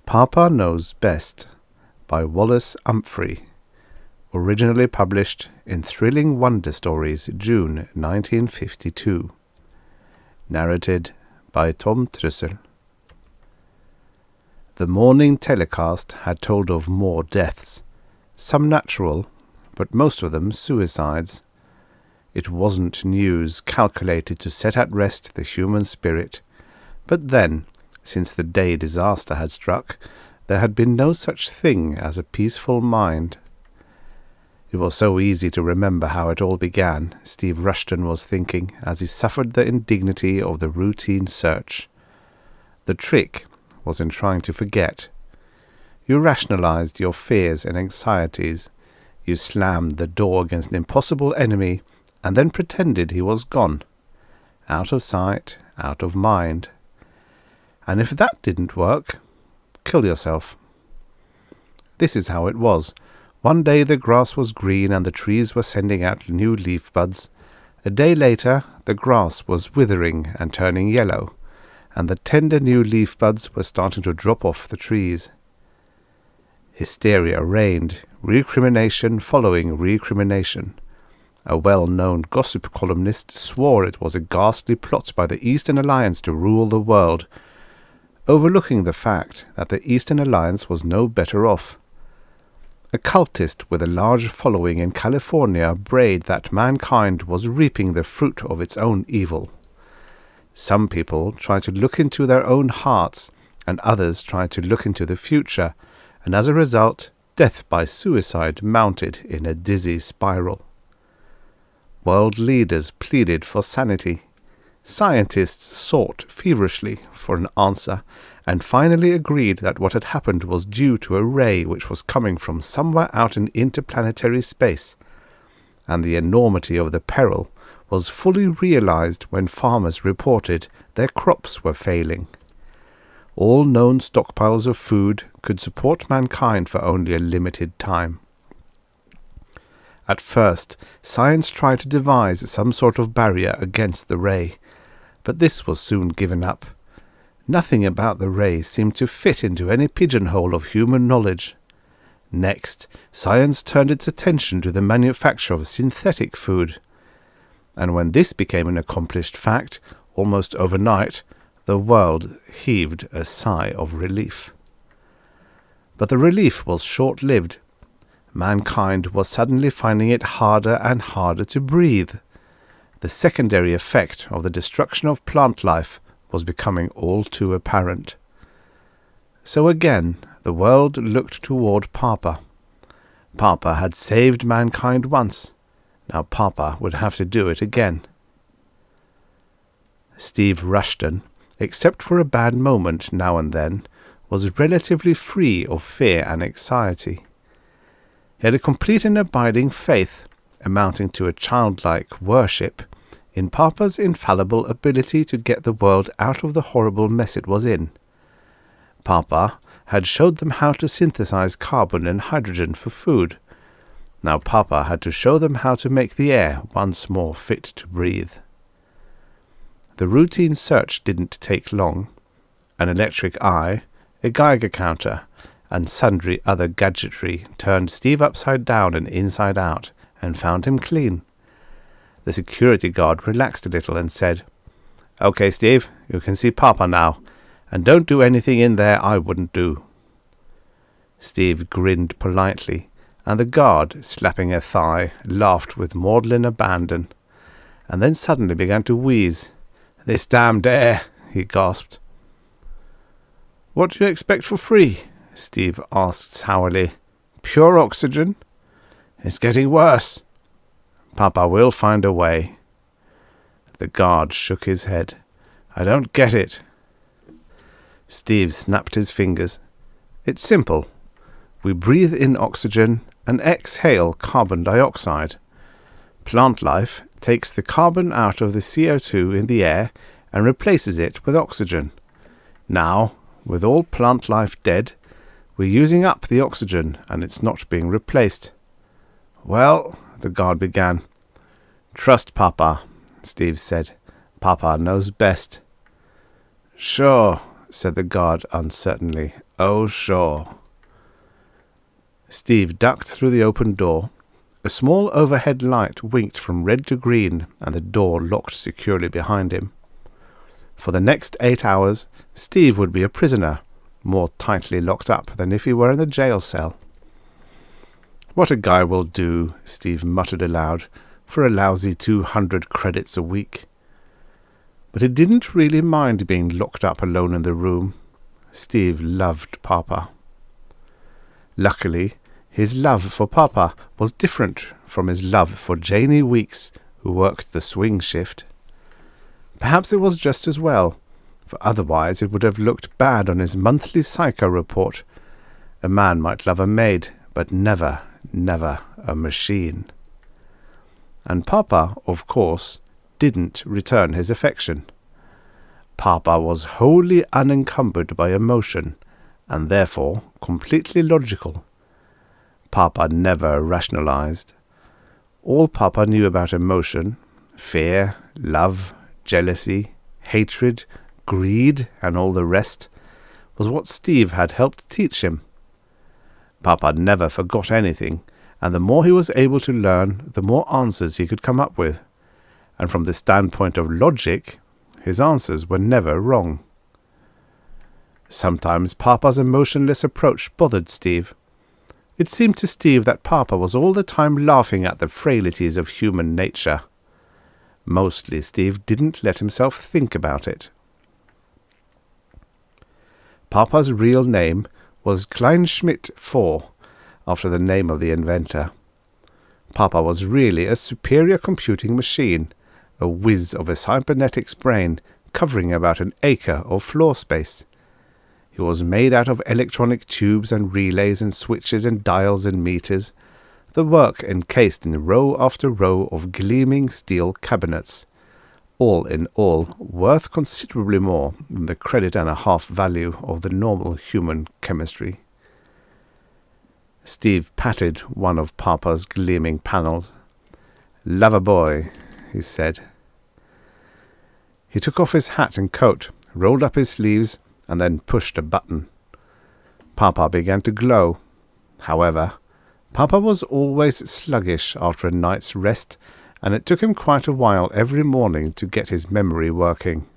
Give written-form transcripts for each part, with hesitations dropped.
Papa Knows Best by Wallace Umphrey, originally published in Thrilling Wonder Stories, June 1952. Narrated by Tom Trussel. The morning telecast had told of more deaths, some natural, but most of them suicides. It wasn't news calculated to set at rest the human spirit, but then, since the day disaster had struck, there had been no such thing as a peaceful mind. It was so easy to remember how it all began, Steve Rushton was thinking, as he suffered the indignity of the routine search. The trick was in trying to forget. You rationalized your fears and anxieties. You slammed the door against an impossible enemy, and then pretended he was gone. Out of sight, out of mind. And if that didn't work, kill yourself. This is how it was. One day the grass was green and the trees were sending out new leaf buds. A day later the grass was withering and turning yellow, and the tender new leaf buds were starting to drop off the trees. Hysteria reigned, recrimination following recrimination. A well-known gossip columnist swore it was a ghastly plot by the Eastern Alliance to rule the world, overlooking the fact that the Eastern Alliance was no better off. A cultist with a large following in California brayed that mankind was reaping the fruit of its own evil. Some people tried to look into their own hearts, and others tried to look into the future, and as a result, death by suicide mounted in a dizzy spiral. World leaders pleaded for sanity. Scientists sought feverishly for an answer, and finally agreed that what had happened was due to a ray which was coming from somewhere out in interplanetary space, and the enormity of the peril was fully realized when farmers reported their crops were failing. All known stockpiles of food could support mankind for only a limited time. At first, science tried to devise some sort of barrier against the ray, but this was soon given up. Nothing about the ray seemed to fit into any pigeonhole of human knowledge. Next, science turned its attention to the manufacture of synthetic food. And when this became an accomplished fact, almost overnight, the world heaved a sigh of relief. But the relief was short-lived. Mankind was suddenly finding it harder and harder to breathe. The secondary effect of the destruction of plant life was becoming all too apparent. So again, the world looked toward Papa. Papa had saved mankind once. Now Papa would have to do it again. Steve Rushton, except for a bad moment now and then, was relatively free of fear and anxiety. He had a complete and abiding faith, amounting to a childlike worship, in Papa's infallible ability to get the world out of the horrible mess it was in. Papa had showed them how to synthesize carbon and hydrogen for food. Now Papa had to show them how to make the air once more fit to breathe. The routine search didn't take long. An electric eye, a Geiger counter, and sundry other gadgetry turned Steve upside down and inside out, and found him clean. The security guard relaxed a little and said, "Okay, Steve, you can see Papa now, and don't do anything in there I wouldn't do." Steve grinned politely, and the guard, slapping a thigh, laughed with maudlin abandon, and then suddenly began to wheeze. "This damned air," he gasped. "What do you expect for free?" Steve asked sourly. "Pure oxygen?" "It's getting worse." "Papa will find a way." The guard shook his head. "I don't get it." Steve snapped his fingers. "It's simple. We breathe in oxygen and exhale carbon dioxide. Plant life takes the carbon out of the CO2 in the air and replaces it with oxygen. Now, with all plant life dead, we're using up the oxygen and it's not being replaced." "Well," the guard began. "Trust Papa," Steve said. "Papa knows best." "Sure," said the guard uncertainly. "Oh, sure." Steve ducked through the open door. A small overhead light winked from red to green, and the door locked securely behind him. For the next 8 hours, Steve would be a prisoner, more tightly locked up than if he were in a jail cell. "What a guy will do," Steve muttered aloud, "for a lousy 200 credits a week." But he didn't really mind being locked up alone in the room. Steve loved Papa. Luckily, his love for Papa was different from his love for Janie Weeks, who worked the swing shift. Perhaps it was just as well, for otherwise it would have looked bad on his monthly psycho report. A man might love a maid, but never, never a machine. And Papa, of course, didn't return his affection. Papa was wholly unencumbered by emotion, and therefore completely logical. Papa never rationalized. All Papa knew about emotion, fear, love, jealousy, hatred, greed, and all the rest, was what Steve had helped teach him. Papa never forgot anything, and the more he was able to learn, the more answers he could come up with. And from the standpoint of logic, his answers were never wrong. Sometimes Papa's emotionless approach bothered Steve. It seemed to Steve that Papa was all the time laughing at the frailties of human nature. Mostly Steve didn't let himself think about it. Papa's real name was Kleinschmidt IV, after the name of the inventor. Papa was really a superior computing machine, a whiz of a cybernetics brain covering about an acre of floor space. He was made out of electronic tubes and relays and switches and dials and meters, the work encased in row after row of gleaming steel cabinets, all in all worth considerably more than the credit and a half value of the normal human chemistry. Steve patted one of Papa's gleaming panels. "Lover boy," he said. He took off his hat and coat, rolled up his sleeves, and then pushed a button. Papa began to glow. However, Papa was always sluggish after a night's rest, and it took him quite a while every morning to get his memory working.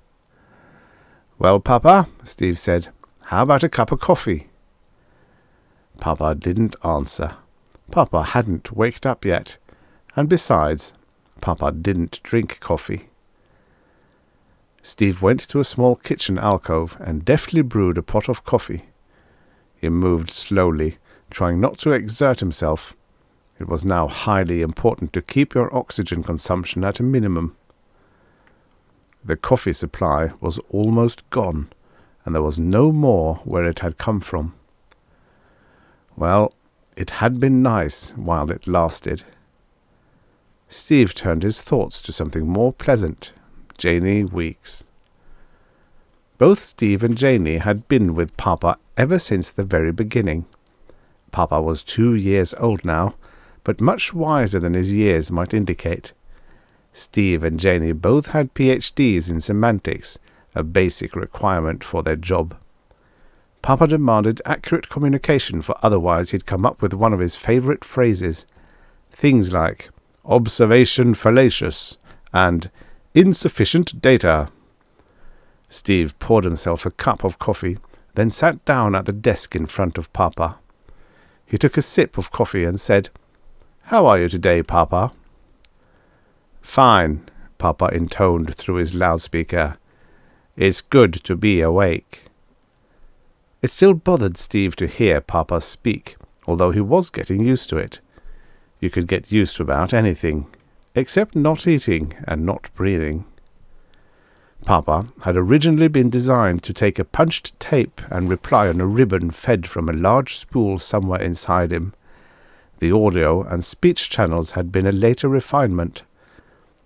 "Well, Papa," Steve said, "how about a cup of coffee?" Papa didn't answer. Papa hadn't waked up yet, and besides, Papa didn't drink coffee. Steve went to a small kitchen alcove and deftly brewed a pot of coffee. He moved slowly, trying not to exert himself. It was now highly important to keep your oxygen consumption at a minimum. The coffee supply was almost gone, and there was no more where it had come from. Well, it had been nice while it lasted. Steve turned his thoughts to something more pleasant. Janie Weeks. Both Steve and Janie had been with Papa ever since the very beginning. Papa was 2 years old now, but much wiser than his years might indicate. Steve and Janie both had PhDs in semantics, a basic requirement for their job. Papa demanded accurate communication, for otherwise he'd come up with one of his favorite phrases. Things like observation fallacious and insufficient data. Steve poured himself a cup of coffee, then sat down at the desk in front of Papa. He took a sip of coffee and said, "How are you today, Papa?" "Fine," Papa intoned through his loudspeaker. "It's good to be awake." It still bothered Steve to hear Papa speak, although he was getting used to it. You could get used to about anything, except not eating and not breathing. Papa had originally been designed to take a punched tape and reply on a ribbon fed from a large spool somewhere inside him. The audio and speech channels had been a later refinement.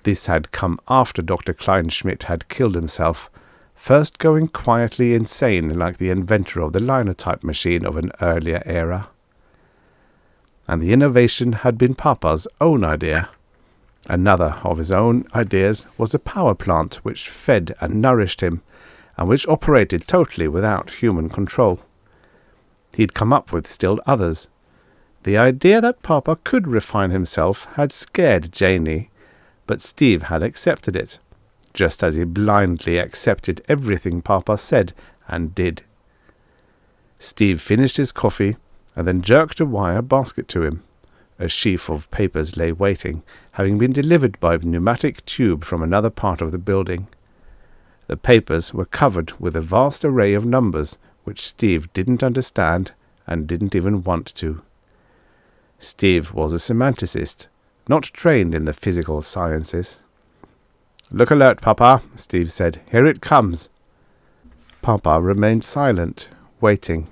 This had come after Dr. Kleinschmidt had killed himself, first going quietly insane like the inventor of the linotype machine of an earlier era. And the innovation had been Papa's own idea. Another of his own ideas was a power plant which fed and nourished him, and which operated totally without human control. He'd come up with still others. The idea that Papa could refine himself had scared Janey, but Steve had accepted it, just as he blindly accepted everything Papa said and did. Steve finished his coffee and then jerked a wire basket to him. A sheaf of papers lay waiting, having been delivered by pneumatic tube from another part of the building. The papers were covered with a vast array of numbers which Steve didn't understand and didn't even want to. Steve was a semanticist, not trained in the physical sciences. "Look alert, Papa," Steve said. "Here it comes." Papa remained silent, waiting.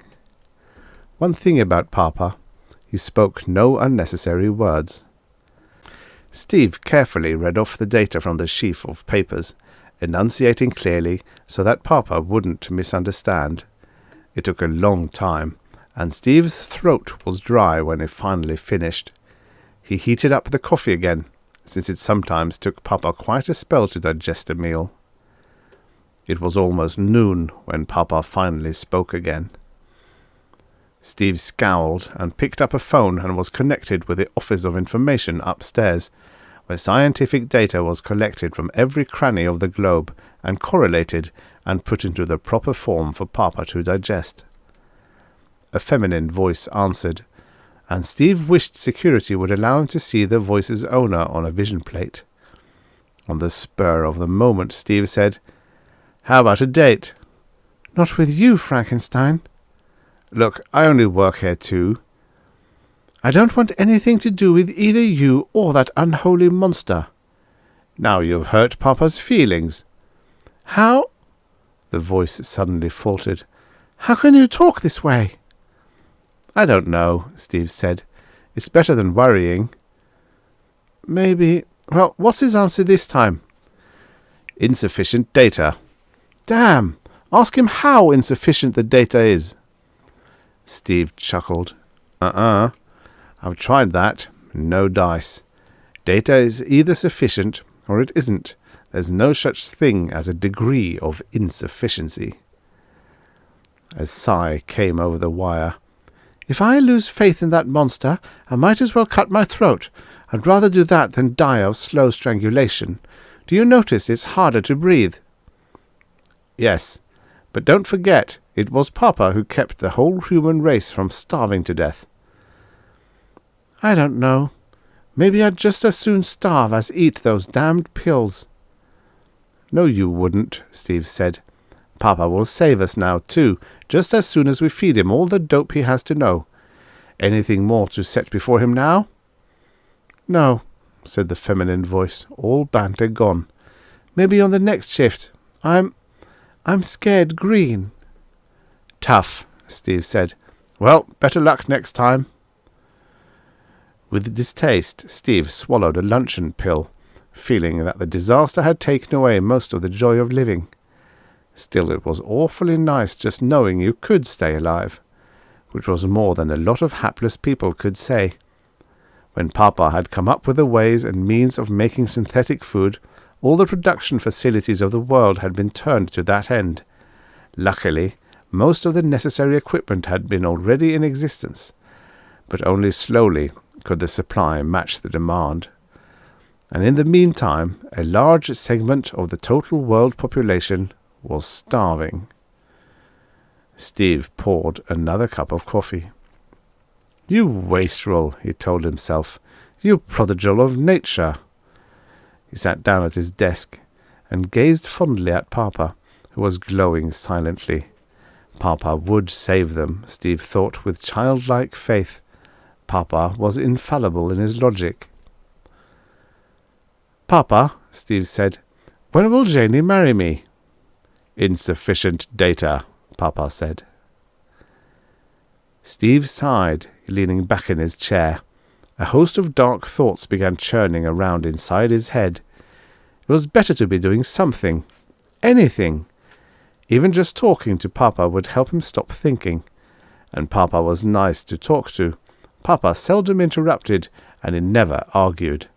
One thing about Papa, he spoke no unnecessary words. Steve carefully read off the data from the sheaf of papers, enunciating clearly so that Papa wouldn't misunderstand. It took a long time, and Steve's throat was dry when he finally finished. He heated up the coffee again, since it sometimes took Papa quite a spell to digest a meal. It was almost noon when Papa finally spoke again. Steve scowled and picked up a phone and was connected with the Office of Information upstairs, where scientific data was collected from every cranny of the globe and correlated and put into the proper form for Papa to digest. A feminine voice answered, and Steve wished security would allow him to see the voice's owner on a vision plate. On the spur of the moment, Steve said, "How about a date?" "Not with you, Frankenstein." "Look, I only work here too." "I don't want anything to do with either you or that unholy monster." "Now you've hurt Papa's feelings." "How?" The voice suddenly faltered. "How can you talk this way?" "I don't know," Steve said. "It's better than worrying." "Maybe. Well, what's his answer this time?" "Insufficient data." "Damn! Ask him how insufficient the data is." Steve chuckled. I've tried that. No dice. Data is either sufficient or it isn't. There's no such thing as a degree of insufficiency." A sigh came over the wire. "If I lose faith in that monster, I might as well cut my throat. I'd rather do that than die of slow strangulation. Do you notice it's harder to breathe?" "Yes, but don't forget, it was Papa who kept the whole human race from starving to death." "I don't know. Maybe I'd just as soon starve as eat those damned pills." "No, you wouldn't," Steve said. "Papa will save us now, too, just as soon as we feed him all the dope he has to know. Anything more to set before him now?" "No," said the feminine voice, all banter gone. "Maybe on the next shift. I'm scared green." "Tough," Steve said. "Well, better luck next time." With distaste, Steve swallowed a luncheon pill, feeling that the disaster had taken away most of the joy of living. Still, it was awfully nice just knowing you could stay alive, which was more than a lot of hapless people could say. When Papa had come up with the ways and means of making synthetic food, all the production facilities of the world had been turned to that end. Luckily, most of the necessary equipment had been already in existence, but only slowly could the supply match the demand. And in the meantime, a large segment of the total world population was starving. Steve poured another cup of coffee. "You wastrel," he told himself. "You prodigal of nature." He sat down at his desk and gazed fondly at Papa, who was glowing silently. Papa would save them, Steve thought with childlike faith. Papa was infallible in his logic. "Papa," Steve said, "when will Janey marry me?" "Insufficient data," Papa said. Steve sighed, leaning back in his chair. A host of dark thoughts began churning around inside his head. It was better to be doing something. Anything. Even just talking to Papa would help him stop thinking. And Papa was nice to talk to. Papa seldom interrupted, and he never argued.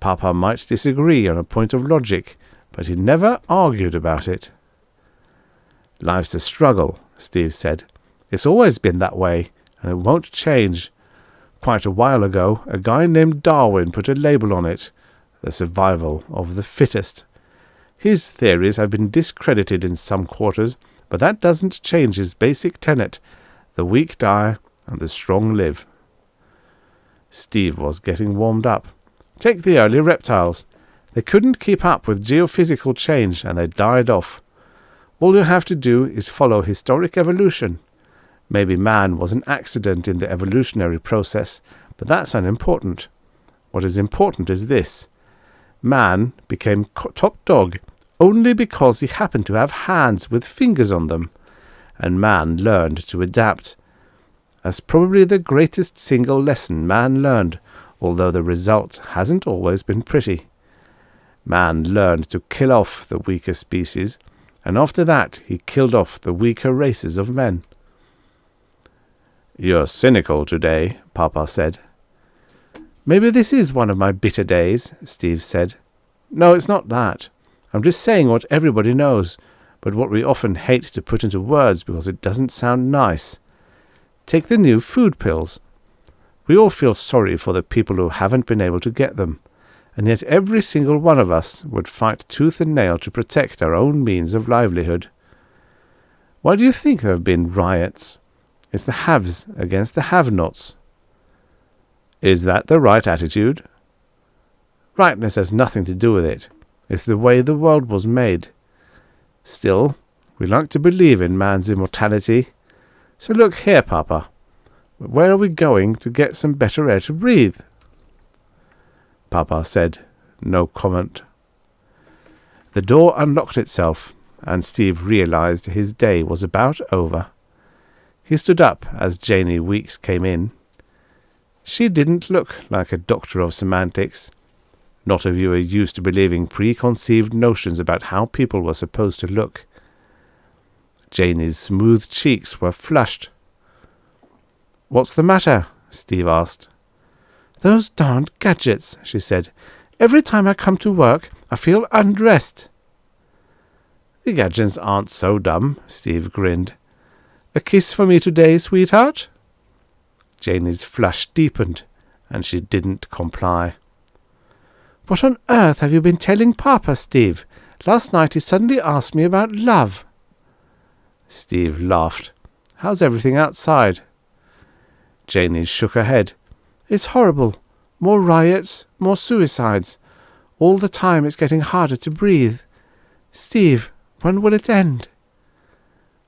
Papa might disagree on a point of logic, but he never argued about it. "Life's a struggle," Steve said. "It's always been that way, and it won't change. Quite a while ago, a guy named Darwin put a label on it, the survival of the fittest. His theories have been discredited in some quarters, but that doesn't change his basic tenet: the weak die and the strong live." Steve was getting warmed up. Take the early reptiles. They couldn't keep up with geophysical change, and they died off. All you have to do is follow historic evolution. Maybe man was an accident in the evolutionary process, but that's unimportant. What is important is this: man became top dog only because he happened to have hands with fingers on them, and man learned to adapt. That's probably the greatest single lesson man learned, although the result hasn't always been pretty. Man learned to kill off the weaker species, and after that he killed off the weaker races of men. "You're cynical today," Papa said. "Maybe this is one of my bitter days," Steve said. "No, it's not that. I'm just saying what everybody knows, but what we often hate to put into words because it doesn't sound nice. Take the new food pills. We all feel sorry for the people who haven't been able to get them, and yet every single one of us would fight tooth and nail to protect our own means of livelihood. Why do you think there have been riots? It's the haves against the have-nots. Is that the right attitude? Rightness has nothing to do with it. It's the way the world was made. Still, we like to believe in man's immortality. So look here, Papa. Where are we going to get some better air to breathe?" Papa said no comment. The door unlocked itself, and Steve realized his day was about over. He stood up as Janie Weeks came in. She didn't look like a doctor of semantics. Not a viewer used to believing preconceived notions about how people were supposed to look. Janie's smooth cheeks were flushed. "What's the matter?" Steve asked. "Those darned gadgets," she said. "Every time I come to work, I feel undressed." "The gadgets aren't so dumb," Steve grinned. "A kiss for me today, sweetheart?" Janie's flush deepened, and she didn't comply. "What on earth have you been telling Papa, Steve? Last night he suddenly asked me about love." Steve laughed. "How's everything outside?" Janie shook her head. "It's horrible. More riots, more suicides. All the time it's getting harder to breathe. Steve, when will it end?"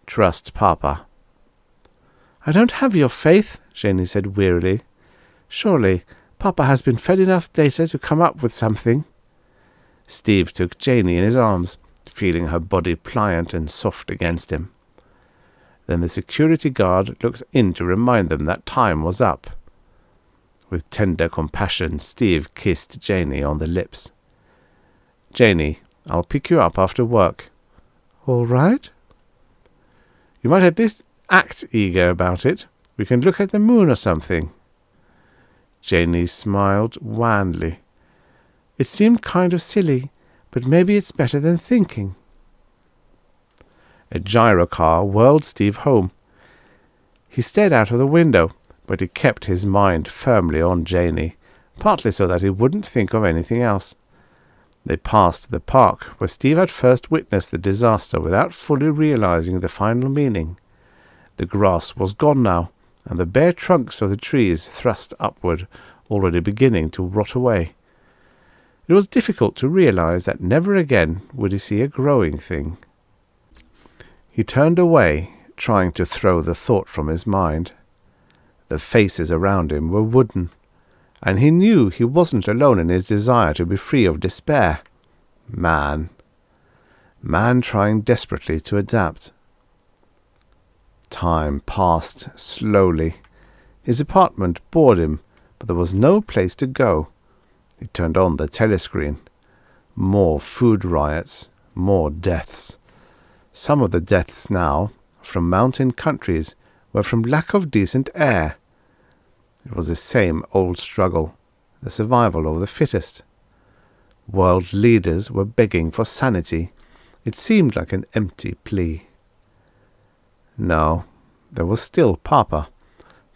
"Trust Papa." "I don't have your faith," Janie said wearily. "Surely Papa has been fed enough data to come up with something." Steve took Janie in his arms, feeling her body pliant and soft against him. Then the security guard looked in to remind them that time was up. With tender compassion, Steve kissed Janie on the lips. "Janie, I'll pick you up after work." "All right." "You might at least act eager about it. We can look at the moon or something." Janie smiled wanly. "It seemed kind of silly, but maybe it's better than thinking." A gyrocar whirled Steve home. He stared out of the window, but he kept his mind firmly on Janie, partly so that he wouldn't think of anything else. They passed the park, where Steve had first witnessed the disaster without fully realizing the final meaning. The grass was gone now, and the bare trunks of the trees thrust upward, already beginning to rot away. It was difficult to realize that never again would he see a growing thing. He turned away, trying to throw the thought from his mind. The faces around him were wooden, and he knew he wasn't alone in his desire to be free of despair. Man trying desperately to adapt. Time passed slowly. His apartment bored him, but there was no place to go. He turned on the telescreen. More food riots, more deaths. Some of the deaths now, from mountain countries, were from lack of decent air. It was the same old struggle, the survival of the fittest. World leaders were begging for sanity. It seemed like an empty plea. No, there was still Papa.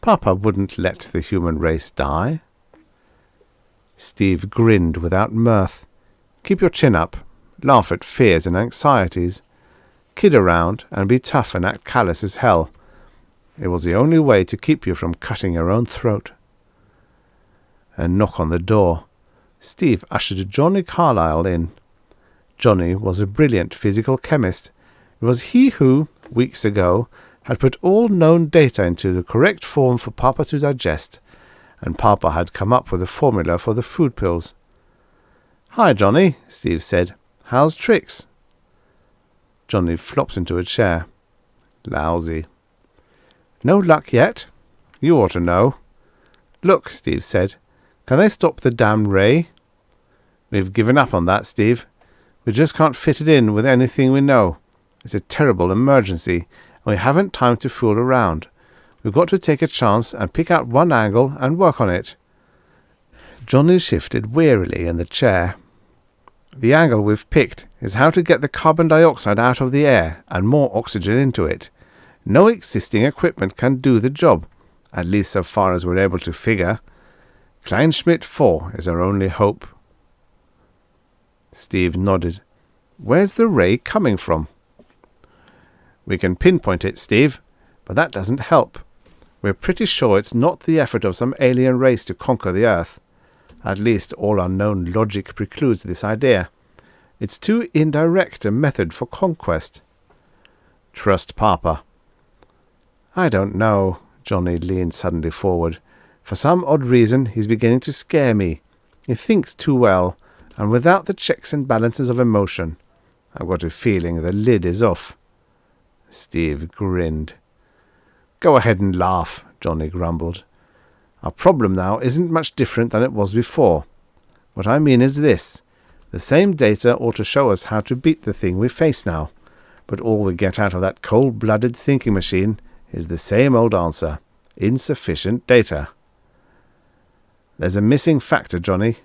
Papa wouldn't let the human race die. Steve grinned without mirth. Keep your chin up. Laugh at fears and anxieties. Kid around and be tough and act callous as hell. It was the only way to keep you from cutting your own throat. A knock on the door. Steve ushered Johnny Carlyle in. Johnny was a brilliant physical chemist. It was he who, weeks ago, had put all known data into the correct form for Papa to digest, and Papa had come up with a formula for the food pills. "Hi, Johnny," Steve said. "How's tricks?" Johnny flopped into a chair. "Lousy." "No luck yet? You ought to know." "Look," Steve said. "Can they stop the damn ray?" "We've given up on that, Steve. We just can't fit it in with anything we know. It's a terrible emergency, and we haven't time to fool around. We've got to take a chance and pick out one angle and work on it." Johnny shifted wearily in the chair. "The angle we've picked is how to get the carbon dioxide out of the air and more oxygen into it. No existing equipment can do the job, at least so far as we're able to figure. Kleinschmidt 4 is our only hope." Steve nodded. "Where's the ray coming from?" "We can pinpoint it, Steve, but that doesn't help. We're pretty sure it's not the effort of some alien race to conquer the Earth. At least all our known logic precludes this idea. It's too indirect a method for conquest." "Trust Papa." "I don't know." Johnny leaned suddenly forward. "For some odd reason he's beginning to scare me. He thinks too well, and without the checks and balances of emotion. I've got a feeling the lid is off." Steve grinned. "Go ahead and laugh," Johnny grumbled. "Our problem now isn't much different than it was before. What I mean is this. The same data ought to show us how to beat the thing we face now, but all we get out of that cold-blooded thinking machine is the same old answer. Insufficient data." "There's a missing factor, Johnny."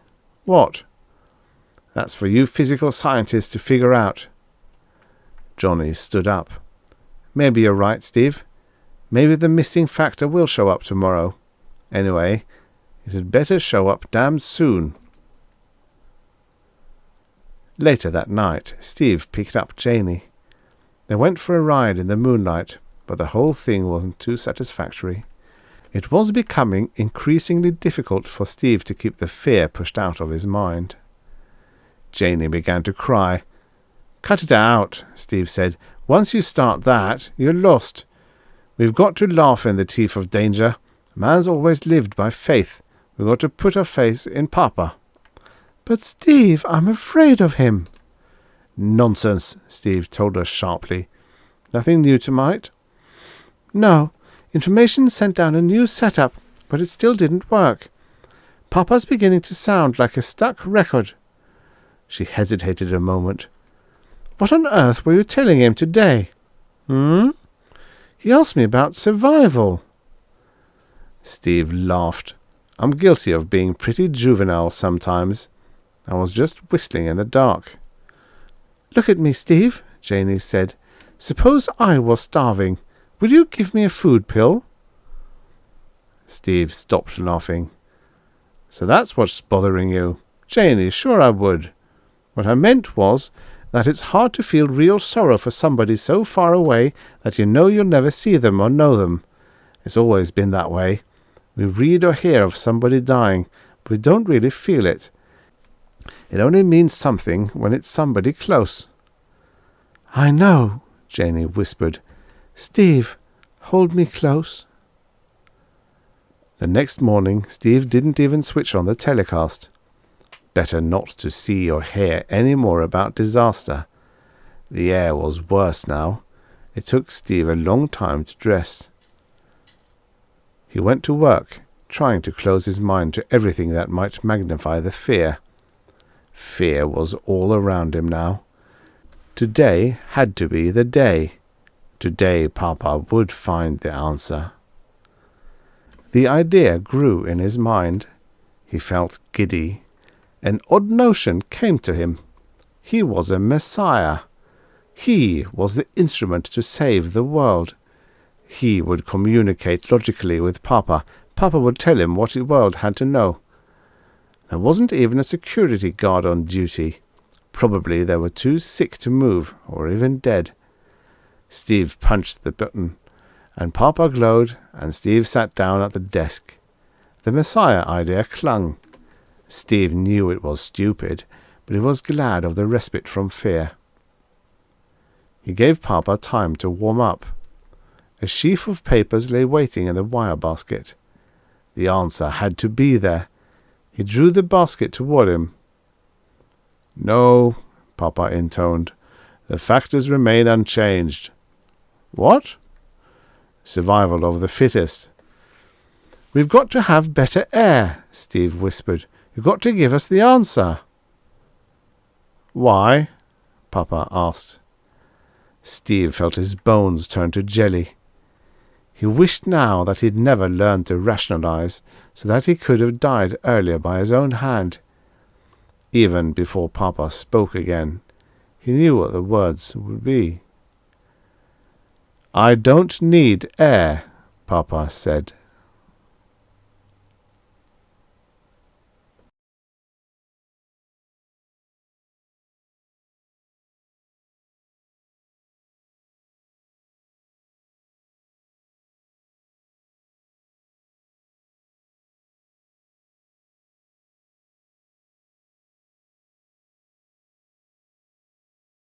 "What?" "That's for you physical scientists to figure out." Johnny stood up. "Maybe you're right, Steve. Maybe the missing factor will show up tomorrow. Anyway, it had better show up damned soon." Later that night, Steve picked up Janie. They went for a ride in the moonlight, but the whole thing wasn't too satisfactory. It was becoming increasingly difficult for Steve to keep the fear pushed out of his mind. Janie began to cry. "Cut it out," Steve said. "Once you start that, you're lost. We've got to laugh in the teeth of danger. Man's always lived by faith. We've got to put our faith in Papa." "But Steve, I'm afraid of him." "Nonsense," Steve told her sharply. "Nothing new tonight?" "No. Information sent down a new setup, but it still didn't work. Papa's beginning to sound like a stuck record." She hesitated a moment. "What on earth were you telling him today?" "He asked me about survival." Steve laughed. "I'm guilty of being pretty juvenile sometimes. I was just whistling in the dark." "Look at me, Steve," Janie said. "Suppose I was starving. Would you give me a food pill?" Steve stopped laughing. "So that's what's bothering you? Janie, sure I would. What I meant was that it's hard to feel real sorrow for somebody so far away that you know you'll never see them or know them. It's always been that way. We read or hear of somebody dying, but we don't really feel it. It only means something when it's somebody close." "I know," Janie whispered. "Steve, hold me close." The next morning, Steve didn't even switch on the telecast. Better not to see or hear any more about disaster. The air was worse now. It took Steve a long time to dress. He went to work, trying to close his mind to everything that might magnify the fear. Fear was all around him now. Today had to be the day. Today Papa would find the answer. The idea grew in his mind. He felt giddy. An odd notion came to him. He was a messiah. He was the instrument to save the world. He would communicate logically with Papa. Papa would tell him what the world had to know. There wasn't even a security guard on duty. Probably they were too sick to move, or even dead. Steve punched the button, and Papa glowed, and Steve sat down at the desk. The Messiah idea clung. Steve knew it was stupid, but he was glad of the respite from fear. He gave Papa time to warm up. A sheaf of papers lay waiting in the wire basket. The answer had to be there. He drew the basket toward him. "No," Papa intoned. "The factors remain unchanged." "What?" "Survival of the fittest." "We've got to have better air," Steve whispered. "You've got to give us the answer." "Why?" Papa asked. Steve felt his bones turn to jelly. He wished now that he'd never learned to rationalize, so that he could have died earlier by his own hand. Even before Papa spoke again, he knew what the words would be. "I don't need air," Papa said